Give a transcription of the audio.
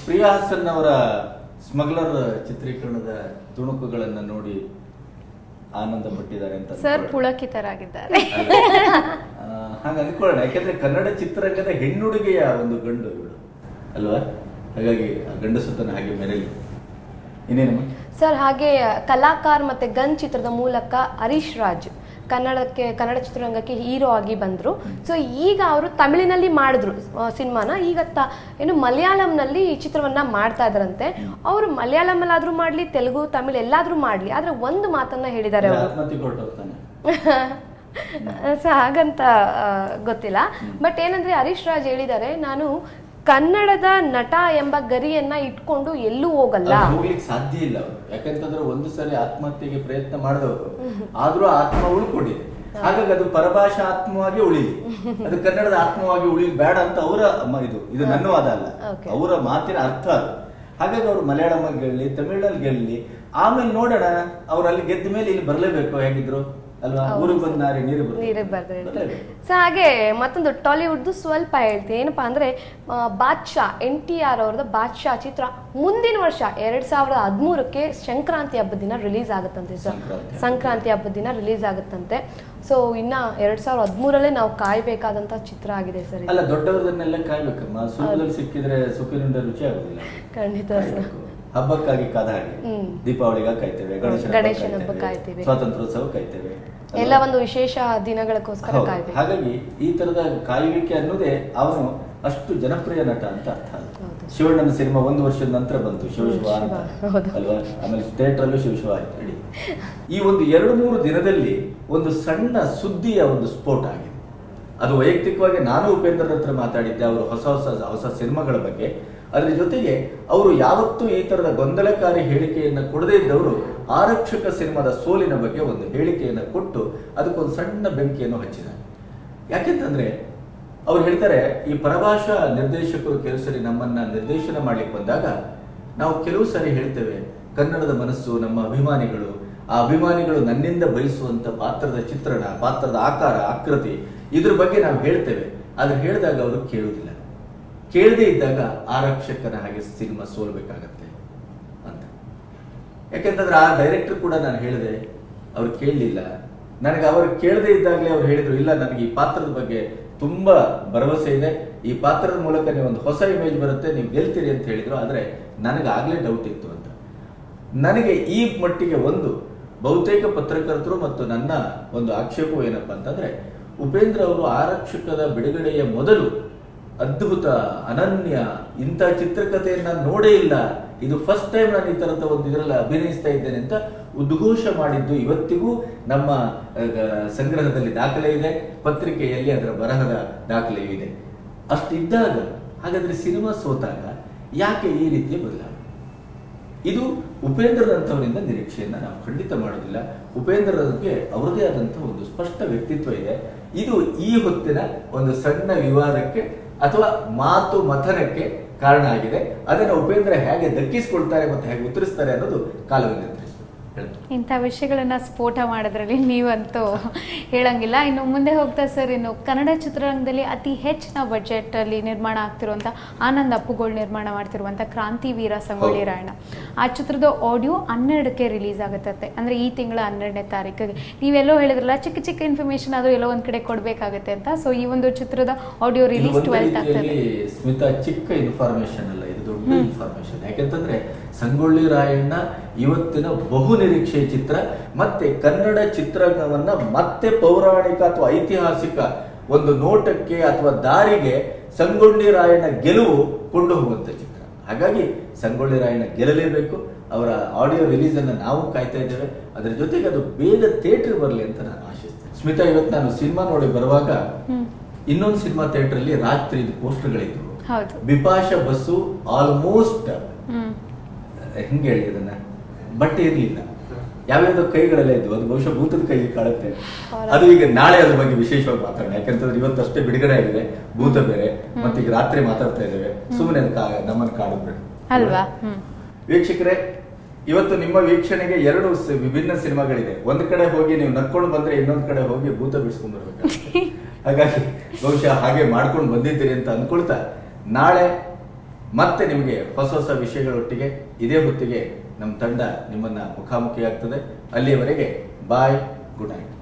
ಪ್ರಿಯಾ ಹಾಸನ್ ಅವರ ಸ್ಮಗ್ಲರ್ ಚಿತ್ರೀಕರಣದ ತುಣುಕುಗಳನ್ನು ನೋಡಿ ಆನಂದ ಪಟ್ಟಿದ್ದಾರೆ ಅಂತ ಸರ್ ಪುಳಕಿತರಾಗಿದ್ದಾರೆ. ಹಾಗೆ ಅಂದ್ಕೊಳ್ಳೋಣ, ಯಾಕಂದ್ರೆ ಕನ್ನಡ ಚಿತ್ರರಂಗದ ಹೆಣ್ಣುಡುಗೆಯ ಒಂದು ಗಂಡು ಇವಳು ಅಲ್ವಾ, ಹಾಗಾಗಿ ಗಂಡಸುತನ ಹಾಗೆ ಮೆರಲಿ. ಇನ್ನೇನಮ್ಮ ಸರ್, ಹಾಗೆ ಕಲಾಕಾರ್ ಮತ್ತೆ ಗನ್ ಚಿತ್ರದ ಮೂಲಕ ಹರೀಶ್ ರಾಜ್ ಕನ್ನಡ ಚಿತ್ರರಂಗಕ್ಕೆ ಹೀರೋ ಆಗಿ ಬಂದ್ರು. ಸೊ ಈಗ ಅವರು ತಮಿಳಿನಲ್ಲಿ ಮಾಡಿದ್ರು ಸಿನಿಮಾನ, ಈಗ ಏನು ಮಲಯಾಳಂನಲ್ಲಿ ಈ ಚಿತ್ರವನ್ನ ಮಾಡ್ತಾ ಇದ್ರಂತೆ. ಅವರು ಮಲಯಾಳಂಲ್ಲಾದ್ರೂ ಮಾಡ್ಲಿ, ತೆಲುಗು, ತಮಿಳ್ ಎಲ್ಲಾದ್ರೂ ಮಾಡ್ಲಿ, ಆದ್ರೆ ಒಂದು ಮಾತನ್ನ ಹೇಳಿದ್ದಾರೆ ಅವರು. ಸೊ ಹಾಗಂತ ಗೊತ್ತಿಲ್ಲ, ಬಟ್ ಏನಂದ್ರೆ ಹರೀಶ್ ರಾಜ್ ಹೇಳಿದ್ದಾರೆ, ನಾನು ಕನ್ನಡದ ನಟ ಎಂಬ ಗರಿಯನ್ನ ಇಟ್ಕೊಂಡು ಎಲ್ಲೂ ಹೋಗಲ್ಲ. ಹೋಗ್ಲಿಕ್ಕೆ ಸಾಧ್ಯ ಇಲ್ಲ ಅವರು, ಯಾಕಂತಂದ್ರೆ ಒಂದು ಸರಿ ಆತ್ಮಹತ್ಯೆಗೆ ಪ್ರಯತ್ನ ಮಾಡಿದವರು, ಆದ್ರೂ ಆತ್ಮ ಉಳ್ಕೊಂಡಿದೆ. ಹಾಗಾಗಿ ಅದು ಪರಭಾಷಾ ಆತ್ಮವಾಗಿ ಉಳಿಲಿ, ಅದು ಕನ್ನಡದ ಆತ್ಮವಾಗಿ ಉಳಿಲಿ ಬೇಡ ಅಂತ ಅವರ ಇದು ನನ್ನ ವಾದ ಅಲ್ಲ, ಅವರ ಮಾತಿನ ಅರ್ಥ ಅದು. ಹಾಗಾಗಿ ಅವರು ಮಲಯಾಳಂ ಗೆಲ್ಲಿ, ತಮಿಳಲ್ಲಿ ಗೆಲ್ಲಿ, ಆಮೇಲೆ ನೋಡೋಣ ಅವ್ರು ಅಲ್ಲಿ ಗೆದ್ದ ಮೇಲೆ ಇಲ್ಲಿ ಬರ್ಲೇಬೇಕು ಹೇಗಿದ್ರು ಅಲ್ವಾ, ಊರಿಗೆ ಬಂದ ನಾರಿ ನೀರು ಬರ್ತಾರೆ. ಸೊ ಹಾಗೆ ಮತ್ತೊಂದು ಟಾಲಿವುಡ್ ಸ್ವಲ್ಪ ಹೇಳ್ತೀನಿ, ಏನಪ್ಪಾ ಅಂದ್ರೆ ಬಾದ್ಶಾ NTR ಅವ್ರದ್ದು ಬಾದ್ಶಾ ಚಿತ್ರ ಮುಂದಿನ ವರ್ಷ 2013ಕ್ಕೆ ಸಂಕ್ರಾಂತಿ ಹಬ್ಬದ ದಿನ ರಿಲೀಸ್ ಆಗುತ್ತಂತೆ ಸರ್. ಸಂಕ್ರಾಂತಿ ಹಬ್ಬದ ದಿನ ರಿಲೀಸ್ ಆಗುತ್ತಂತೆ. ಸೊ ಇನ್ನ 2013ರಲ್ಲೇ ನಾವು ಕಾಯ್ಬೇಕಾದಂತ ಚಿತ್ರ ಆಗಿದೆ ಸರ್. ಅಲ್ಲ, ದೊಡ್ಡವರನ್ನೆಲ್ಲ ಕಾಯ್ಬೇಕಮ್ಮ, ಸುಲಭದಲ್ಲಿ ಸಿಕ್ಕಿದ್ರೆ ಸುಖಿನಿಂದ ರುಚಿ ಆಗುದಿಲ್ಲ. ಖಂಡಿತ ಸರ್. ಹಬ್ಬಕ್ಕಾಗಿ ಕಾದ ಹಾಗೆ ದೀಪಾವಳಿಗ ಕಾಯ್ತೇವೆ, ಗಣೇಶನ ಹಬ್ಬ ಕಾಯ್ತೇವೆ, ಸ್ವಾತಂತ್ರ್ಯೋತ್ಸವ ಕಾಯ್ತೇವೆ, ಎಲ್ಲ ಒಂದು ವಿಶೇಷ ದಿನಗಳಕ್ಕೋಸ್ಕರ ಕಾಯ್ಬೇಕು. ಹಾಗಾಗಿ ಈ ತರದ ಕಾಯುವಿಕೆ ಅನ್ನೋದೇ ಅವನು ಅಷ್ಟು ಜನಪ್ರಿಯ ನಟ ಅಂತ ಅರ್ಥ. ಶಿವಣ್ಣನ ಸಿನಿಮಾ 1 ವರ್ಷದ ನಂತರ ಬಂತು, ಶಿವಶಿವ ಅಂತ ಅಲ್ವಾ, ಆಮೇಲೆ ಥಿಯೇಟರ್ ಅಲ್ಲೂ ಶಿವಶಿವ ಆಯ್ತು ಹೇಳಿ. ಈ ಒಂದು 2-3 ದಿನದಲ್ಲಿ ಒಂದು ಸಣ್ಣ ಸುದ್ದಿಯ ಒಂದು ಸ್ಫೋಟ ಆಗಿದೆ. ಅದು ವೈಯಕ್ತಿಕವಾಗಿ ನಾನು ಉಪೇಂದ್ರ ಹತ್ರ ಮಾತಾಡಿದ್ದೆ, ಅವರು ಹೊಸ ಸಿನಿಮಾಗಳ ಬಗ್ಗೆ. ಅದರ ಜೊತೆಗೆ ಅವರು ಯಾವತ್ತೂ ಈ ತರದ ಗೊಂದಲಕಾರಿ ಹೇಳಿಕೆಯನ್ನು ಕೊಡದೇ ಇದ್ದವರು ಆರಕ್ಷಕ ಸಿನಿಮಾದ ಸೋಲಿನ ಬಗ್ಗೆ ಒಂದು ಹೇಳಿಕೆಯನ್ನು ಕೊಟ್ಟು ಅದಕ್ಕೊಂದು ಸಣ್ಣ ಬೆಂಕಿಯನ್ನು ಹಚ್ಚಿದ್ದಾರೆ. ಯಾಕೆಂತಂದ್ರೆ ಅವ್ರು ಹೇಳ್ತಾರೆ, ಈ ಪರಭಾಷಾ ನಿರ್ದೇಶಕರು ಕೆಲವು ಸರಿ ನಮ್ಮನ್ನ ನಿರ್ದೇಶನ ಮಾಡ್ಲಿಕ್ಕೆ ಬಂದಾಗ ನಾವು ಕೆಲವು ಸರಿ ಹೇಳ್ತೇವೆ, ಕನ್ನಡದ ಮನಸ್ಸು, ನಮ್ಮ ಅಭಿಮಾನಿಗಳು, ಆ ಅಭಿಮಾನಿಗಳು ನನ್ನಿಂದ ಬಯಸುವಂತ ಪಾತ್ರದ ಚಿತ್ರಣ, ಪಾತ್ರದ ಆಕಾರ, ಆಕೃತಿ, ಇದ್ರ ಬಗ್ಗೆ ನಾವು ಹೇಳ್ತೇವೆ. ಆದ್ರೆ ಹೇಳಿದಾಗ ಅವರು ಕೇಳುವುದಿಲ್ಲ. ಕೇಳದೇ ಇದ್ದಾಗ ಆರಕ್ಷಕನ ಹಾಗೆ ಸಿನಿಮಾ ಸೋಲ್ಬೇಕಾಗತ್ತೆ ಅಂತ. ಯಾಕೆಂತಂದ್ರೆ ಆ ಡೈರೆಕ್ಟರ್ ಕೂಡ ನಾನು ಹೇಳಿದೆ, ಅವ್ರು ಕೇಳಲಿಲ್ಲ. ನನಗೆ ಅವರು ಕೇಳದೇ ಇದ್ದಾಗಲೇ ಅವ್ರು ಹೇಳಿದ್ರು, ಇಲ್ಲ ನನಗೆ ಈ ಪಾತ್ರದ ಬಗ್ಗೆ ತುಂಬಾ ಭರವಸೆ ಇದೆ, ಈ ಪಾತ್ರದ ಮೂಲಕ ನೀವು ಒಂದು ಹೊಸ ಇಮೇಜ್ ಬರುತ್ತೆ, ನೀವು ಗೆಲ್ತೀರಿ ಅಂತ ಹೇಳಿದ್ರು. ಆದ್ರೆ ನನಗೆ ಆಗ್ಲೇ ಡೌಟ್ ಇತ್ತು ಅಂತ. ನನಗೆ ಈ ಮಟ್ಟಿಗೆ ಒಂದು ಬಹುತೇಕ ಪತ್ರಕರ್ತರು ಮತ್ತು ನನ್ನ ಒಂದು ಆಕ್ಷೇಪವು ಏನಪ್ಪಾ ಅಂತಂದ್ರೆ, ಉಪೇಂದ್ರ ಅವರು ಆರಕ್ಷಕದ ಬಿಡುಗಡೆಯ ಮೊದಲು ಅದ್ಭುತ, ಅನನ್ಯ, ಇಂಥ ಚಿತ್ರಕಥೆಯನ್ನ ನೋಡೇ ಇಲ್ಲ, ಇದು ಫಸ್ಟ್ ಟೈಮ್ ನಾನು ಈ ತರದ ಒಂದು ಇದರಲ್ಲಿ ಅಭಿನಯಿಸ್ತಾ ಇದ್ದೇನೆ ಅಂತ ಉದ್ಘೋಷ ಮಾಡಿದ್ದು ಇವತ್ತಿಗೂ ನಮ್ಮ ಸಂಗ್ರಹದಲ್ಲಿ ದಾಖಲೆ ಇದೆ, ಪತ್ರಿಕೆಯಲ್ಲಿ ಅದರ ಬರಹದ ದಾಖಲೆಯೂ ಇದೆ. ಅಷ್ಟಿದ್ದಾಗ ಹಾಗಾದ್ರೆ ಸಿನಿಮಾ ಸೋತಾಗ ಯಾಕೆ ಈ ರೀತಿಯ ಬದಲಾವಣೆ? ಇದು ಉಪೇಂದ್ರದಂಥವರಿಂದ ನಿರೀಕ್ಷೆಯನ್ನ ನಾವು ಖಂಡಿತ ಮಾಡೋದಿಲ್ಲ. ಉಪೇಂದ್ರಕ್ಕೆ ಅವರದೇ ಆದಂತಹ ಒಂದು ಸ್ಪಷ್ಟ ವ್ಯಕ್ತಿತ್ವ ಇದೆ. ಇದು ಈ ಹೊತ್ತಿನ ಒಂದು ಸಣ್ಣ ವಿವಾದಕ್ಕೆ ಅಥವಾ ಮಾತು ಮಥನಕ್ಕೆ ಕಾರಣ ಆಗಿದೆ. ಅದನ್ನು ಉಪೇಂದ್ರ ಹೇಗೆ ದಕ್ಕಿಸಿಕೊಳ್ತಾರೆ ಮತ್ತು ಹೇಗೆ ಉತ್ತರಿಸ್ತಾರೆ ಅನ್ನೋದು ಕಾಲವೇ ನಿರ್ಧರಿಸಬೇಕು. ಇಂಥ ವಿಷಯಗಳನ್ನ ಸ್ಫೋಟ ಮಾಡೋದ್ರಲ್ಲಿ ನೀವಂತೂ ಹೇಳಂಗಿಲ್ಲ. ಇನ್ನು ಮುಂದೆ ಹೋಗ್ತಾ ಸರ್, ಇನ್ನು ಕನ್ನಡ ಚಿತ್ರರಂಗದಲ್ಲಿ ಅತಿ ಹೆಚ್ಚಿನ ಬಜೆಟ್ ಅಲ್ಲಿ ನಿರ್ಮಾಣ ಆಗ್ತಿರುವಂತ ಆನಂದ್ ಅಪ್ಪುಗೋಳ್ ನಿರ್ಮಾಣ ಮಾಡ್ತಿರುವಂತ ಕ್ರಾಂತಿವೀರ ಸಂಗೊಳ್ಳಿ ರಾಯಣ್ಣ, ಆ ಚಿತ್ರದ ಆಡಿಯೋ 12ಕ್ಕೆ ರಿಲೀಸ್ ಆಗುತ್ತೆ. ಅಂದ್ರೆ ಈ ತಿಂಗಳ 12ನೇ ತಾರೀಕಿಗೆ. ನೀವೆಲ್ಲೋ ಹೇಳಿದ್ರಲ್ಲ, ಚಿಕ್ಕ ಚಿಕ್ಕ ಇನ್ಫಾರ್ಮೇಶನ್ ಆದ್ರೂ ಎಲ್ಲೋ ಒಂದ್ ಕಡೆ ಕೊಡ್ಬೇಕಾಗತ್ತೆ ಅಂತ. ಸೊ ಈ ಒಂದು ಚಿತ್ರದ ಆಡಿಯೋ ರಿಲೀಸ್ 12th ಆಗ್ತದೆ. ಸ್ಮಿತಾ, ಚಿಕ್ಕ ಇನ್ಫಾರ್ಮೇಶನ್ ಅಲ್ಲ, ಇದು ದೊಡ್ಡ ಇನ್ಫಾರ್ಮೇಶನ್. ಯಾಕೆಂತಂದ್ರೆ ಸಂಗೊಳ್ಳಿ ರಾಯಣ್ಣ ಇವತ್ತಿನ ಬಹು ನಿರೀಕ್ಷೆ ಚಿತ್ರ, ಮತ್ತೆ ಕನ್ನಡ ಚಿತ್ರರಂಗವನ್ನ ಮತ್ತೆ ಪೌರಾಣಿಕ ಅಥವಾ ಐತಿಹಾಸಿಕ ಒಂದು ನೋಟಕ್ಕೆ ಅಥವಾ ದಾರಿಗೆ ಸಂಗೊಳ್ಳಿ ರಾಯಣ್ಣ ಗೆಲುವು ಕೊಂಡು ಹೋಗುವಂತ ಚಿತ್ರ. ಹಾಗಾಗಿ ಸಂಗೊಳ್ಳಿ ರಾಯಣ್ಣ ಗೆಲ್ಲಲೇಬೇಕು. ಅವರ ಆಡಿಯೋ ರಿಲೀಸ್ ಅನ್ನ ನಾವು ಕಾಯ್ತಾ ಇದ್ದೇವೆ. ಅದರ ಜೊತೆಗೆ ಅದು ಬೇಗ ಥಿಯೇಟರ್ ಬರಲಿ ಅಂತ ನಾನು ಆಶಿಸ್ತೇನೆ. ಸ್ಮಿತಾ, ಇವತ್ತು ನಾನು ಸಿನಿಮಾ ನೋಡಿ ಬರುವಾಗ ಇನ್ನೊಂದು ಸಿನಿಮಾ ಥಿಯೇಟರ್ ಅಲ್ಲಿ ರಾತ್ರಿ ಪೋಸ್ಟರ್ಗಳಿದ್ವು. ಬಿಪಾಶಾ ಬಸ್ಸು ಆಲ್ಮೋಸ್ಟ್ ಹೆಂಗೆ ಹೇಳಿ ಅದನ್ನ, ಬಟ್ಟೆ ಇರ್ಲಿಲ್ಲ, ಯಾವ್ಯಾವ್ದೋ ಕೈಗಳೆಲ್ಲ ಇದ್ವು. ಅದು ಬಹುಶಃ ಭೂತದ ಕೈಗೆ ಕಾಣುತ್ತೆ. ಅದು ಈಗ ನಾಳೆ ಅದ್ರ ಬಗ್ಗೆ ವಿಶೇಷವಾಗಿ ಮಾತಾಡೋಣ. ಯಾಕಂತಂದ್ರೆ ಇವತ್ತು ಅಷ್ಟೇ ಬಿಡುಗಡೆ ಆಗಿದೆ, ಭೂತ ಬೇರೆ, ಮತ್ತೆ ಈಗ ರಾತ್ರಿ ಮಾತಾಡ್ತಾ ಇದ್ದೇವೆ. ಸುಮ್ಮನೆ ನಮ್ಮನ್ನು ಕಾಡಬೇಡಿ ಅಲ್ವಾ. ವೀಕ್ಷಕರೇ, ಇವತ್ತು ನಿಮ್ಮ ವೀಕ್ಷಣೆಗೆ 2 ವಿಭಿನ್ನ ಸಿನಿಮಾಗಳಿದೆ. ಒಂದ್ ಕಡೆ ಹೋಗಿ ನೀವು ನಕ್ಕೊಂಡು ಬಂದ್ರೆ, ಇನ್ನೊಂದ್ ಕಡೆ ಹೋಗಿ ಭೂತ ಬಿಡಿಸ್ಕೊಂಡು ಬರ್ಬೇಕು. ಹಾಗಾಗಿ ಬಹುಶಃ ಹಾಗೆ ಮಾಡ್ಕೊಂಡು ಬಂದಿದ್ದೀರಿ ಅಂತ ಅನ್ಕೊಳ್ತಾ, ನಾಳೆ ಮತ್ತೆ ನಿಮಗೆ ಹೊಸ ಹೊಸ ವಿಷಯಗಳೊಟ್ಟಿಗೆ ಇದೇ ಹೊತ್ತಿಗೆ ನಮ್ಮ ತಂಡ ನಿಮ್ಮನ್ನ ಮುಖಾಮುಖಿ ಆಗ್ತದೆ. ಅಲ್ಲಿಯವರೆಗೆ ಬಾಯ್, ಗುಡ್ ನೈಟ್.